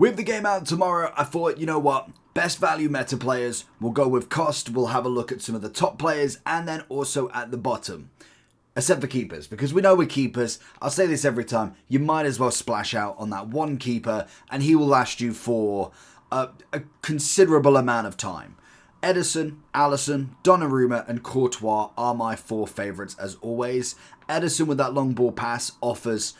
With the game out tomorrow, I thought, you know what? Best value meta players, we'll go with cost, we'll have a look at some of the top players, and then also at the bottom. Except for keepers, because we know with keepers, I'll say this every time, you might as well splash out on that one keeper, and he will last you for a considerable amount of time. Ederson, Alisson, Donnarumma and Courtois are my four favourites as always. Ederson with that long ball pass offers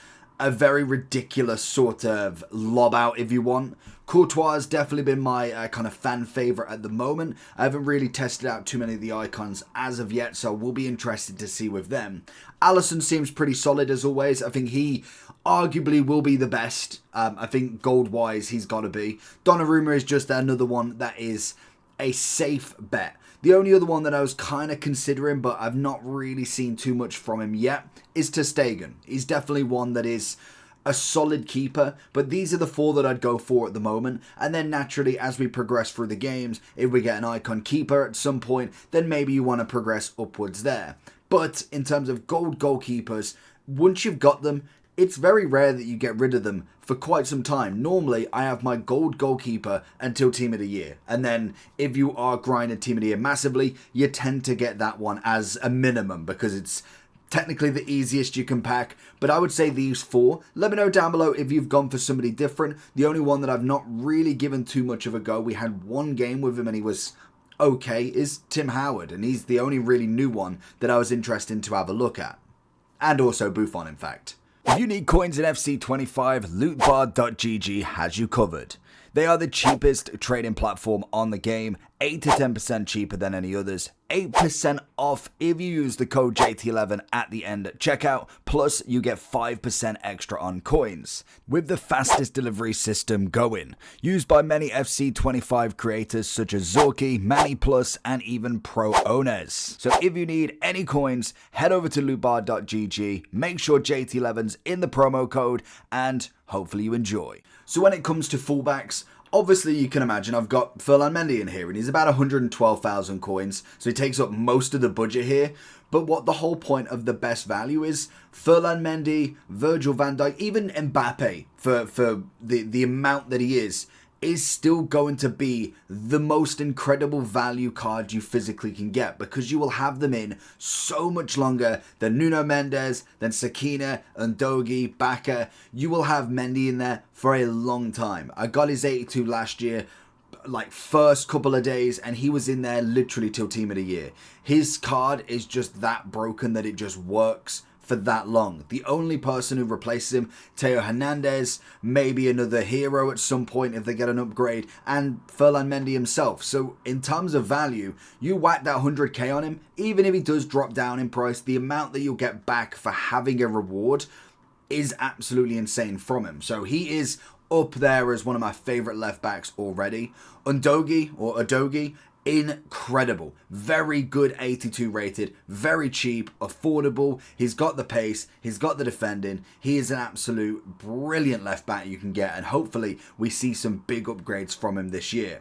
a very ridiculous sort of lob out if you want. Courtois has definitely been my kind of fan favourite at the moment. I haven't really tested out too many of the icons as of yet, so we'll be interested to see with them. Alisson seems pretty solid as always. I think he arguably will be the best. I think gold-wise he's got to be. Donnarumma is just another one that is a safe bet. The only other one that I was kind of considering, but I've not really seen too much from him yet, is ter Stegen. He's definitely one that is a solid keeper, but these are the four that I'd go for at the moment. And then naturally, as we progress through the games, if we get an icon keeper at some point, then maybe you want to progress upwards there. But in terms of gold goalkeepers, once you've got them, it's very rare that you get rid of them for quite some time. Normally, I have my gold goalkeeper until Team of the Year. And then if you are grinding Team of the Year massively, you tend to get that one as a minimum because it's technically the easiest you can pack. But I would say these four. Let me know down below if you've gone for somebody different. The only one that I've not really given too much of a go, we had one game with him and he was okay, is Tim Howard. And he's the only really new one that I was interested to have a look at. And also Buffon, in fact. If you need coins in FC25, lootbar.gg has you covered. They are the cheapest trading platform on the game, 8 to 10% cheaper than any others, 8% off if you use the code JT11 at the end at checkout, plus you get 5% extra on coins. With the fastest delivery system going, used by many FC25 creators such as Zorky, Manny Plus, and even pro owners. So if you need any coins, head over to lootbar.gg, make sure JT11's in the promo code, and hopefully you enjoy. So when it comes to fullbacks, obviously you can imagine I've got Ferland Mendy in here and he's about 112,000 coins, so he takes up most of the budget here. But what the whole point of the best value is, Ferland Mendy, Virgil van Dijk, even Mbappe for the amount that he is still going to be the most incredible value card you physically can get because you will have them in so much longer than Nuno Mendes, than Sakina, Ndogi, Baka. You will have Mendy in there for a long time. I got his 82 last year, like first couple of days, and he was in there literally till Team of the Year. His card is just that broken that it just works for that long. The only person who replaces him, Theo Hernandez, maybe another hero at some point if they get an upgrade, and Ferland Mendy himself. So in terms of value, you whack that 100k on him, even if he does drop down in price, the amount that you'll get back for having a reward is absolutely insane from him. So he is up there as one of my favourite left backs already. Udogie, incredible, very good 82 rated, very cheap, affordable. He's got the pace, he's got the defending. He is an absolute brilliant left back you can get, and hopefully we see some big upgrades from him this year.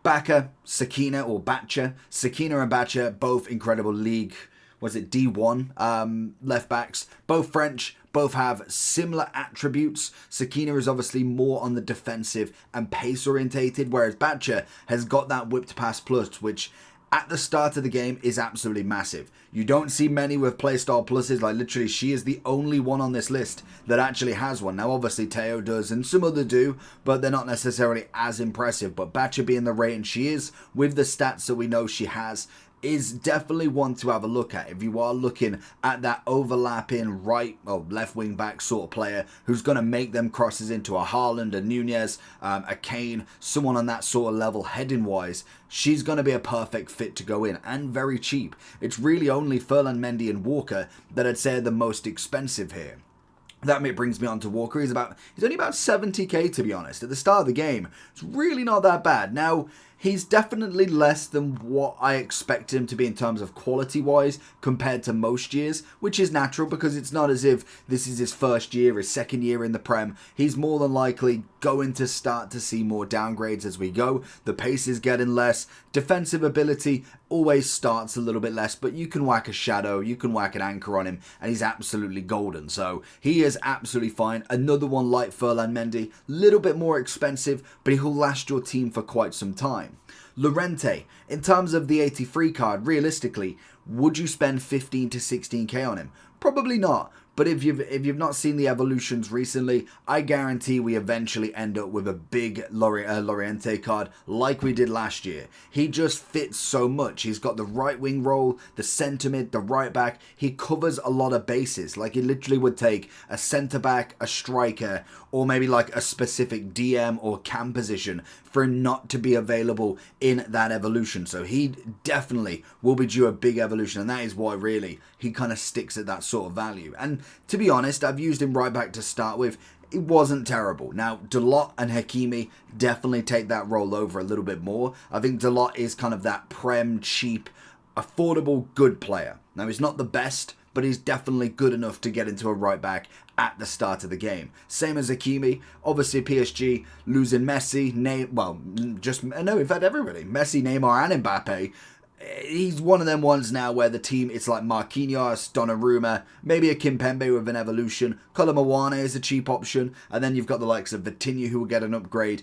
Baka, Sakina and Bacha, both incredible league, was it D1 left backs, both French, both have similar attributes. Sakina is obviously more on the defensive and pace orientated, whereas Bacha has got that whipped pass plus, which at the start of the game is absolutely massive. You don't see many with playstyle pluses, like literally she is the only one on this list that actually has one. Now obviously Teo does and some other do, but they're not necessarily as impressive. But Bacha being the rating she is, with the stats that we know she has, is definitely one to have a look at if you are looking at that overlapping right or left wing back sort of player who's going to make them crosses into a Haaland, a Nunez, a Kane, someone on that sort of level heading wise. She's going to be a perfect fit to go in and very cheap. It's really only Ferland Mendy and Walker that I'd say are the most expensive here. That brings me on to Walker. He's only about 70k to be honest. At the start of the game, it's really not that bad. Now, He's definitely less than what I expected him to be in terms of quality-wise compared to most years, which is natural because it's not as if this is his first year, his second year in the Prem. He's more than likely going to start to see more downgrades as we go. The pace is getting less. Defensive ability always starts a little bit less, but you can whack a shadow, you can whack an anchor on him, and he's absolutely golden. So he is absolutely fine. Another one like Furlan Mendy, little bit more expensive, but he'll last your team for quite some time. Llorente, in terms of the 83 card, realistically, would you spend 15 to 16k on him? Probably not. But if you've not seen the evolutions recently, I guarantee we eventually end up with a big Llorente card like we did last year. He just fits so much. He's got the right wing role, the centre mid, the right back. He covers a lot of bases. Like it literally would take a centre back, a striker, or maybe like a specific DM or cam position for him not to be available in that evolution. So he definitely will be due a big evolution, and that is why really he kind of sticks at that sort of value. And to be honest, I've used him right back to start with. It wasn't terrible. Now, Dalot and Hakimi definitely take that role over a little bit more. I think Dalot is kind of that Prem, cheap, affordable, good player. Now, he's not the best, but he's definitely good enough to get into a right back at the start of the game. Same as Hakimi. Obviously, PSG losing Messi, in fact, everybody. Messi, Neymar, and Mbappe. He's one of them ones now where the team, it's like Marquinhos, Donnarumma, maybe a Kimpembe with an evolution. Kolomuani is a cheap option. And then you've got the likes of Vitinha who will get an upgrade.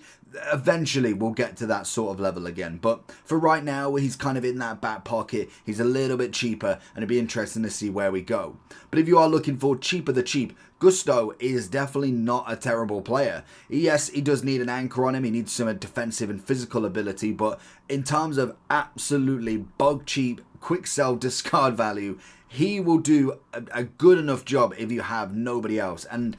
Eventually, we'll get to that sort of level again. But for right now, he's kind of in that back pocket. He's a little bit cheaper, and it'd be interesting to see where we go. But if you are looking for cheaper the cheap, Gusto is definitely not a terrible player. Yes, he does need an anchor on him. He needs some defensive and physical ability. But in terms of absolutely bug cheap, quick sell, discard value, he will do a good enough job if you have nobody else. And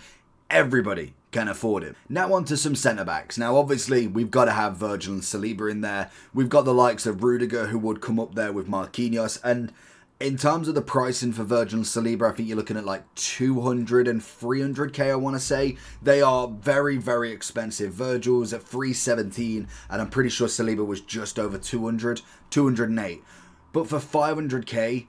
everybody can afford him. Now on to some centre-backs. Now obviously we've got to have Virgil and Saliba in there. We've got the likes of Rudiger who would come up there with Marquinhos, and in terms of the pricing for Virgil and Saliba, I think you're looking at like 200 and 300k, I want to say. They are very, very expensive. Virgil's at 317, and I'm pretty sure Saliba was just over 200, 208. But for 500k,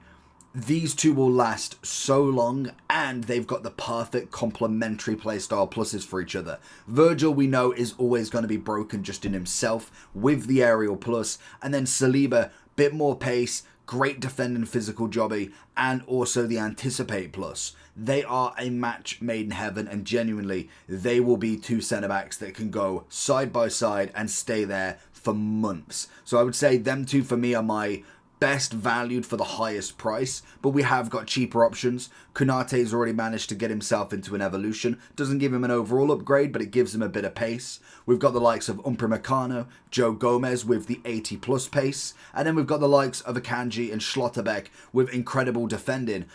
these two will last so long, and they've got the perfect complementary playstyle pluses for each other. Virgil, we know, is always going to be broken just in himself with the aerial plus, and then Saliba, bit more pace, great defending physical jobby, and also the anticipate plus. They are a match made in heaven, and genuinely, they will be two centre-backs that can go side by side and stay there for months. So I would say them two for me are my best valued for the highest price, but we have got cheaper options. Konate's already managed to get himself into an evolution. Doesn't give him an overall upgrade, but it gives him a bit of pace. We've got the likes of Upamecano, Joe Gomez with the 80 plus pace, and then we've got the likes of Akanji and Schlotterbeck with incredible defending.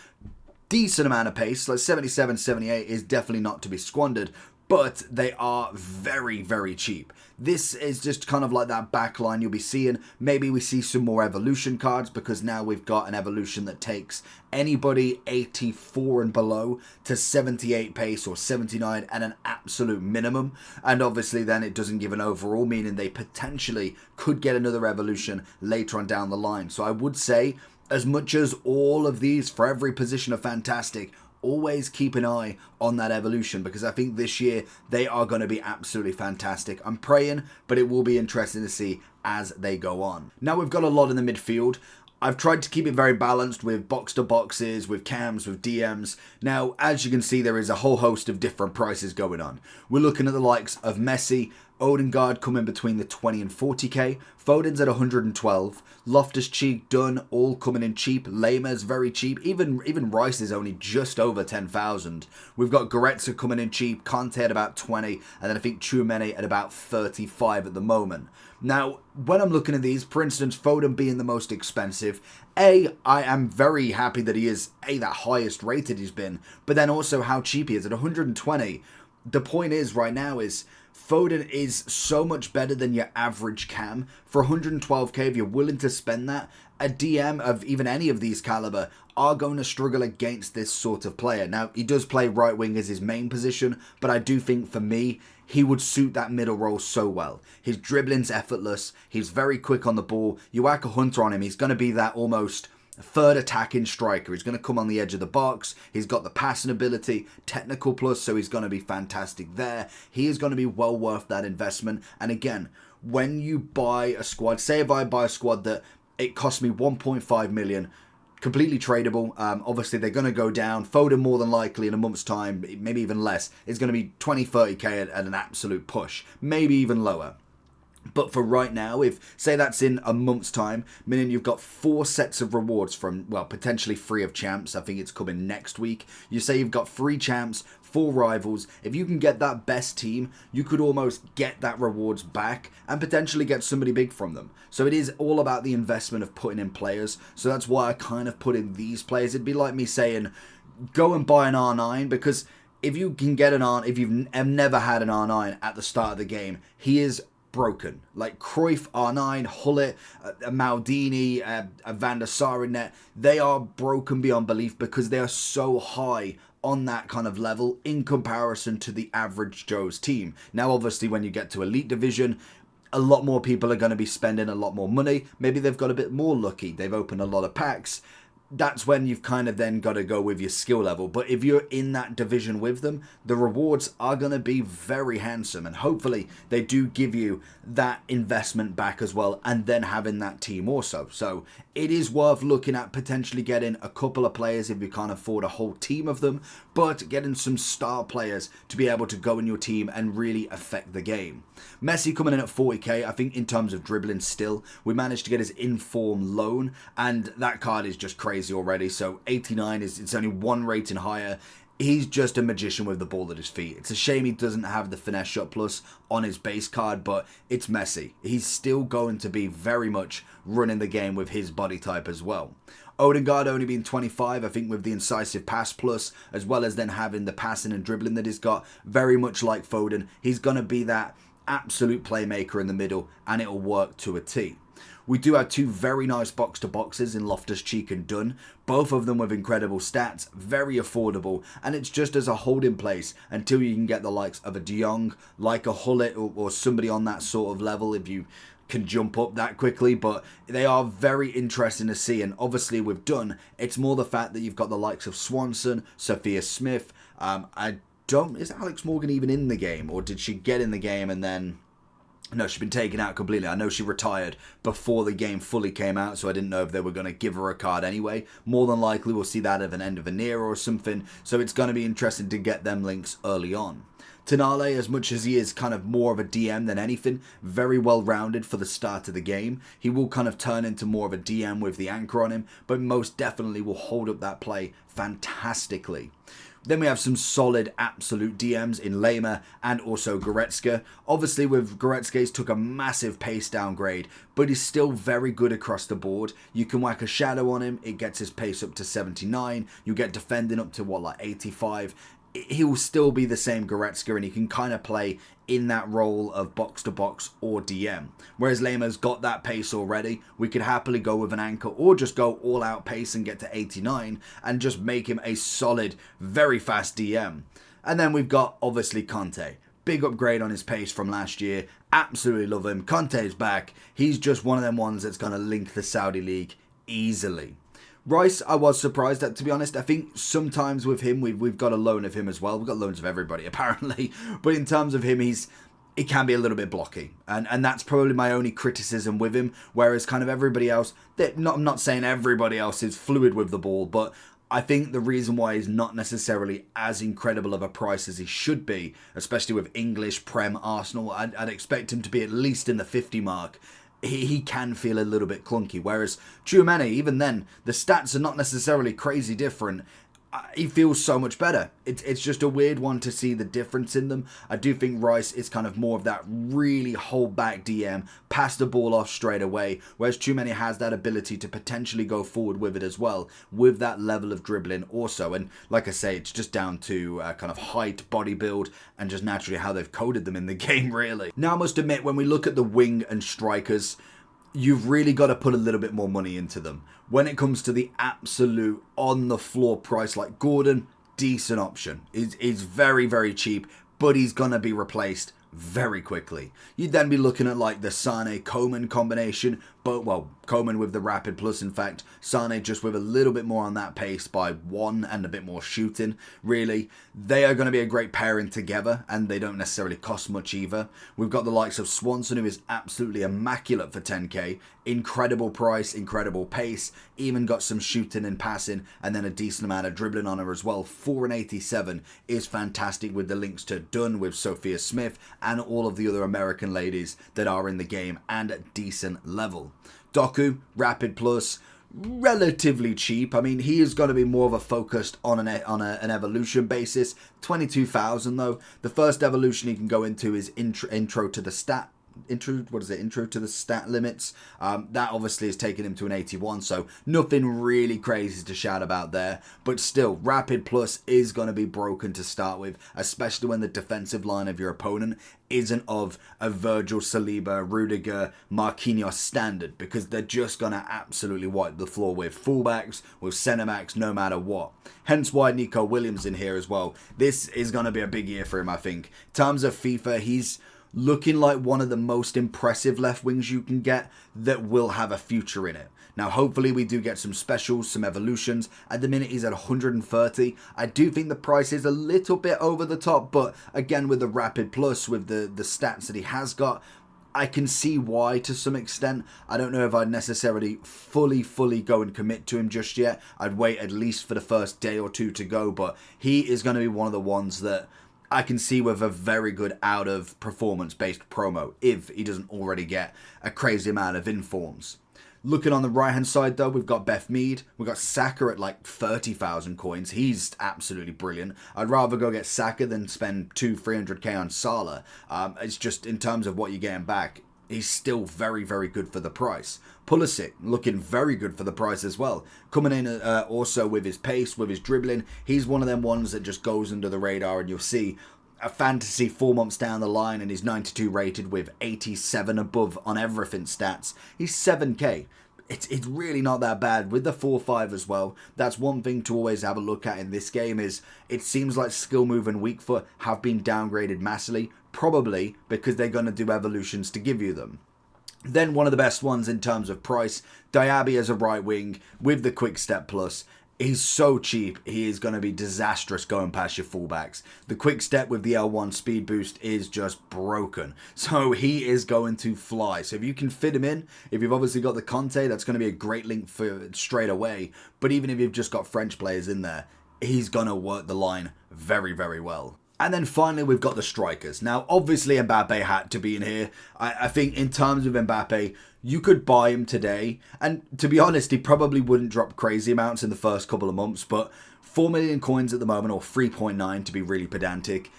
Decent amount of pace, like 77, 78 is definitely not to be squandered, but they are very, very cheap. This is just kind of like that back line you'll be seeing. Maybe we see some more evolution cards, because now we've got an evolution that takes anybody 84 and below to 78 pace or 79 at an absolute minimum. And obviously then it doesn't give an overall, meaning they potentially could get another evolution later on down the line. So I would say, as much as all of these for every position are fantastic, always keep an eye on that evolution, because I think this year they are going to be absolutely fantastic. I'm praying, but it will be interesting to see as they go on. Now we've got a lot in the midfield. I've tried to keep it very balanced with box to boxes, with cams, with DMs. Now, as you can see, there is a whole host of different prices going on. We're looking at the likes of Messi, Odegaard coming between the 20 and 40k, Foden's at 112, Loftus-Cheek, Dunn, all coming in cheap, Laymer's very cheap, even Rice is only just over 10,000. We've got Goretzka coming in cheap, Conte at about 20, and then I think Tchouameni at about 35 at the moment. Now, when I'm looking at these, for instance, Foden being the most expensive, I am very happy that he is, that highest rated he's been, but then also how cheap he is at 120. The point is, right now, is Foden is so much better than your average cam. For 112k, if you're willing to spend that, a DM of even any of these caliber are going to struggle against this sort of player. Now, he does play right wing as his main position, but I do think for me, he would suit that middle role so well. His dribbling's effortless. He's very quick on the ball. You whack a hunter on him, he's going to be that almost third attacking striker. He's going to come on the edge of the box. He's got the passing ability, technical plus, so he's going to be fantastic there. He is going to be well worth that investment. And again, when you buy a squad, say if I buy a squad that it cost me 1.5 million, completely tradable. Obviously, they're going to go down. Foden, more than likely, in a month's time, maybe even less, is going to be 20, 30k at an absolute push. Maybe even lower. But for right now, if, say that's in a month's time, meaning you've got 4 sets of rewards from, well, potentially 3 of champs. I think it's coming next week. You say you've got 3 champs, 4 rivals. If you can get that best team, you could almost get that rewards back and potentially get somebody big from them. So it is all about the investment of putting in players. So that's why I kind of put in these players. It'd be like me saying, go and buy an R9, because if you can get an R, if you've never had an R9 at the start of the game, he is broken. Like Cruyff, R9, Hullet, Maldini, Van der Sar in there, they are broken beyond belief because they are so high on that kind of level in comparison to the average Joe's team. Now, obviously, when you get to Elite Division, a lot more people are going to be spending a lot more money. Maybe they've got a bit more lucky. They've opened a lot of packs. That's when you've kind of then got to go with your skill level. But if you're in that division with them, the rewards are going to be very handsome. And hopefully they do give you that investment back as well, and then having that team also. So it is worth looking at potentially getting a couple of players if you can't afford a whole team of them, but getting some star players to be able to go in your team and really affect the game. Messi coming in at 40k, I think in terms of dribbling still, we managed to get his inform loan, and that card is just crazy already. So 89 it's only 1 rating higher. He's just a magician with the ball at his feet. It's a shame he doesn't have the finesse shot plus on his base card, but it's Messi. He's still going to be very much running the game with his body type as well. Odegaard only being 25, I think with the incisive pass plus, as well as then having the passing and dribbling that he's got, very much like Foden. He's going to be that absolute playmaker in the middle, and it'll work to a T. We do have 2 very nice box-to-boxes in Loftus-Cheek and Dunn, both of them with incredible stats, very affordable, and it's just as a holding place until you can get the likes of a De Jong, like a Hullet, or somebody on that sort of level if you can jump up that quickly. But they are very interesting to see, and obviously with Dunn, it's more the fact that you've got the likes of Swanson, Sophia Smith. Is Alex Morgan even in the game, or did she get in the game and then... No, she's been taken out completely. I know she retired before the game fully came out, so I didn't know if they were going to give her a card anyway. More than likely, we'll see that at an end of an era or something, so it's going to be interesting to get them links early on. Tonale, as much as he is kind of more of a DM than anything, very well rounded for the start of the game. He will kind of turn into more of a DM with the anchor on him, but most definitely will hold up that play fantastically. Then we have some solid absolute DMs in Lema and also Goretzka. Obviously with Goretzka, he's took a massive pace downgrade, but he's still very good across the board. You can whack a shadow on him, it gets his pace up to 79. You get defending up to like 85. He will still be the same Goretzka, and he can kind of play in that role of box-to-box or DM. Whereas Lema's got that pace already. We could happily go with an anchor or just go all-out pace and get to 89 and just make him a solid, very fast DM. And then we've got, obviously, Conte. Big upgrade on his pace from last year. Absolutely love him. Conte's back. He's just one of them ones that's going to link the Saudi League easily. Rice, I was surprised at, to be honest. I think sometimes with him, we've got a loan of him as well. We've got loans of everybody, apparently. But in terms of him, he can be a little bit blocky. And that's probably my only criticism with him. Whereas kind of everybody else, I'm not saying everybody else is fluid with the ball, but I think the reason why he's not necessarily as incredible of a price as he should be, especially with English, Prem, Arsenal, I'd expect him to be at least in the 50 mark. He can feel a little bit clunky, whereas Tchouaméni, even then, the stats are not necessarily crazy different. he feels so much better. It's just a weird one to see the difference in them. I do think Rice is kind of more of that really hold back DM, pass the ball off straight away, whereas Tchouameni has that ability to potentially go forward with it as well, with that level of dribbling also. And like I say, it's just down to kind of height, body build, and just naturally how they've coded them in the game, really. Now, I must admit, when we look at the wing and strikers, you've really got to put a little bit more money into them. When it comes to the absolute on-the-floor price, like Gordon, decent option. He's very, very cheap, but he's going to be replaced very quickly. You'd then be looking at like the Sane-Coman combination, but well, Coman with the rapid plus, in fact, Sane just with a little bit more on that pace by 1 and a bit more shooting, really. They are going to be a great pairing together, and they don't necessarily cost much either. We've got the likes of Swanson, who is absolutely immaculate for 10k, incredible price, incredible pace, even got some shooting and passing, and then a decent amount of dribbling on her as well. 4.87 is fantastic, with the links to Dunn, with Sophia Smith, and all of the other American ladies that are in the game, and at decent level. Doku, rapid plus, relatively cheap. I mean, he is going to be more of a focused on an evolution basis. 22,000 though. The first evolution he can go into is intro to the stat. Intro to the stat limits. That obviously has taken him to an 81, so nothing really crazy to shout about there, but still, rapid plus is going to be broken to start with, especially when the defensive line of your opponent isn't of a Virgil, Saliba, Rudiger, Marquinhos standard, because they're just going to absolutely wipe the floor with fullbacks, with centre backs, no matter what. Hence why Nico Williams in here as well. This is going to be a big year for him, I think. In terms of FIFA, he's looking like one of the most impressive left wings you can get that will have a future in it. Now, hopefully we do get some specials, some evolutions. At the minute, he's at 130. I do think the price is a little bit over the top, but again, with the rapid plus, with the stats that he has got, I can see why to some extent. I don't know if I'd necessarily fully go and commit to him just yet. I'd wait at least for the first day or two to go, but he is going to be one of the ones that I can see with a very good out of performance based promo if he doesn't already get a crazy amount of informs. Looking on the right hand side though, we've got Beth Mead, we've got Saka at like 30,000 coins. He's absolutely brilliant. I'd rather go get Saka than spend 200-300k on Salah. It's just in terms of what you're getting back, he's still very good for the price. Pulisic looking very good for the price as well. Coming in also with his pace, with his dribbling. He's one of them ones that just goes under the radar, and you'll see a fantasy 4 months down the line and he's 92 rated with 87 above on everything stats. He's 7k. It's really not that bad with the 4-5 as well. That's one thing to always have a look at in this game, is it seems like skill move and weak foot have been downgraded massively, probably because they're going to do evolutions to give you them. Then one of the best ones in terms of price, Diaby as a right wing with the quick step plus. He's so cheap, he is going to be disastrous going past your fullbacks. The quick step with the L1 speed boost is just broken. So he is going to fly. So if you can fit him in, if you've obviously got the Conte, that's going to be a great link for straight away. But even if you've just got French players in there, he's going to work the line very well. And then finally, we've got the strikers. Now, obviously, Mbappe had to be in here. I think in terms of Mbappe, you could buy him today. And to be honest, he probably wouldn't drop crazy amounts in the first couple of months. But 4 million coins at the moment, or 3.9 to be really pedantic,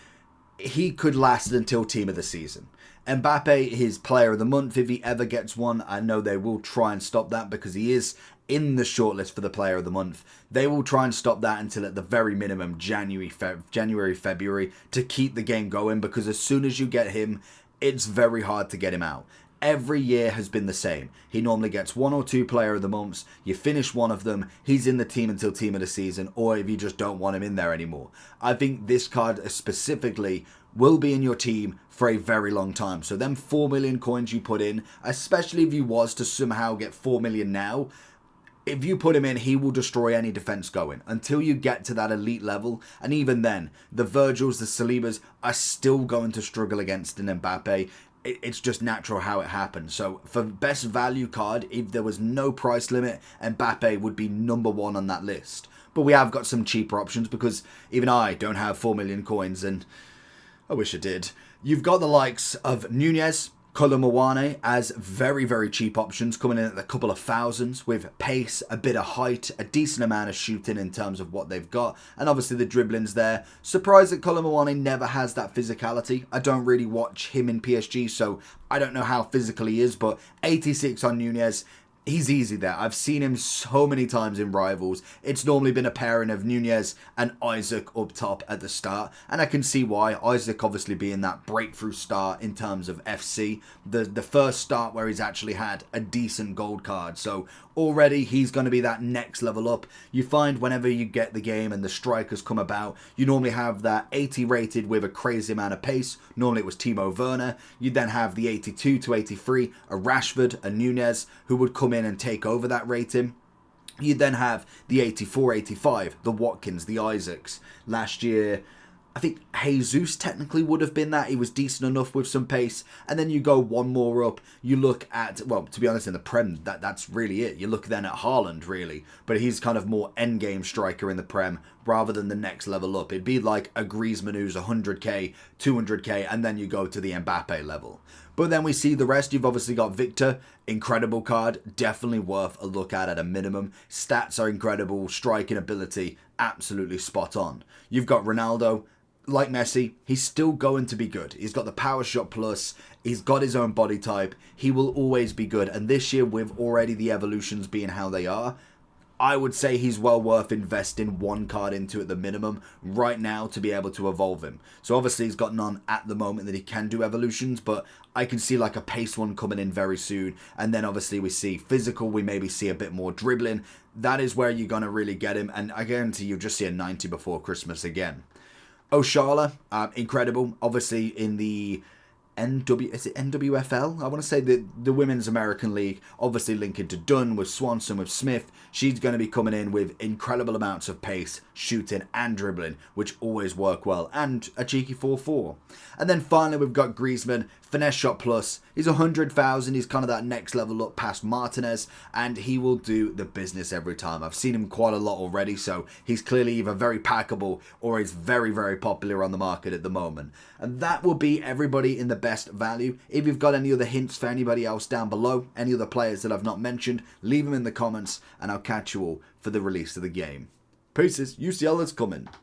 he could last until team of the season. Mbappe, his player of the month, if he ever gets one. I know they will try and stop that because he is in the shortlist for the player of the month. They will try and stop that until at the very minimum January, February to keep the game going, because as soon as you get him, it's very hard to get him out. Every year has been the same. He normally gets 1 or 2 player of the months. You finish one of them, he's in the team until team of the season, or if you just don't want him in there anymore. I think this card specifically will be in your team for a very long time. So them 4 million coins you put in, especially if you was to somehow get 4 million now, if you put him in, he will destroy any defense going until you get to that elite level. And even then, the Virgils, the Salibas are still going to struggle against an Mbappe. It's just natural how it happens. So for best value card, if there was no price limit, Mbappe would be number 1 on that list. But we have got some cheaper options because even I don't have 4 million coins, and I wish I did. You've got the likes of Nunez, Kolomuani as very, very cheap options, coming in at a couple of thousands with pace, a bit of height, a decent amount of shooting in terms of what they've got, and obviously the dribbling's there. Surprised that Kolomuani never has that physicality. I don't really watch him in PSG, so I don't know how physical he is, but 86 on Nunez. He's easy there. I've seen him so many times in rivals. It's normally been a pairing of Nunez and Isaac up top at the start. And I can see why. Isaac obviously being that breakthrough start in terms of FC. The first start where he's actually had a decent gold card. So already he's going to be that next level up. You find whenever you get the game and the strikers come about, you normally have that 80 rated with a crazy amount of pace. Normally it was Timo Werner. You then have the 82 to 83, a Rashford, a Nunez, who would come in and take over that rating. You then have the 84, 85, the Watkins, the Isaacs. Last year, I think Jesus technically would have been that. He was decent enough with some pace. And then you go one more up. You look at, well, to be honest, in the Prem, that's really it. You look then at Haaland, really. But he's kind of more endgame striker in the Prem rather than the next level up. It'd be like a Griezmann who's 100k, 200k, and then you go to the Mbappe level. But then we see the rest. You've obviously got Victor, incredible card, definitely worth a look at a minimum. Stats are incredible, striking ability, absolutely spot on. You've got Ronaldo. Like Messi, he's still going to be good. He's got the power shot plus, he's got his own body type, he will always be good. And this year, with already the evolutions being how they are, I would say he's well worth investing one card into at the minimum right now to be able to evolve him. So obviously he's got none at the moment that he can do evolutions, but I can see like a pace one coming in very soon. And then obviously we see physical, we maybe see a bit more dribbling. That is where you're going to really get him. And I guarantee you'll just see a 90 before Christmas again. Oshala, incredible. Obviously in the NWFL? I want to say the Women's American League, obviously linking to Dunn with Swanson, with Smith. She's going to be coming in with incredible amounts of pace, shooting and dribbling, which always work well, and a cheeky 4-4. And then finally we've got Griezmann, finesse shot plus. He's 100,000. He's kind of that next level up past Martinez, and he will do the business every time. I've seen him quite a lot already, so he's clearly either very packable or is very, very popular on the market at the moment. And that will be everybody in the best value. If you've got any other hints for anybody else down below, any other players that I've not mentioned, leave them in the comments, and I'll catch you all for the release of the game. Peace, UCL is coming.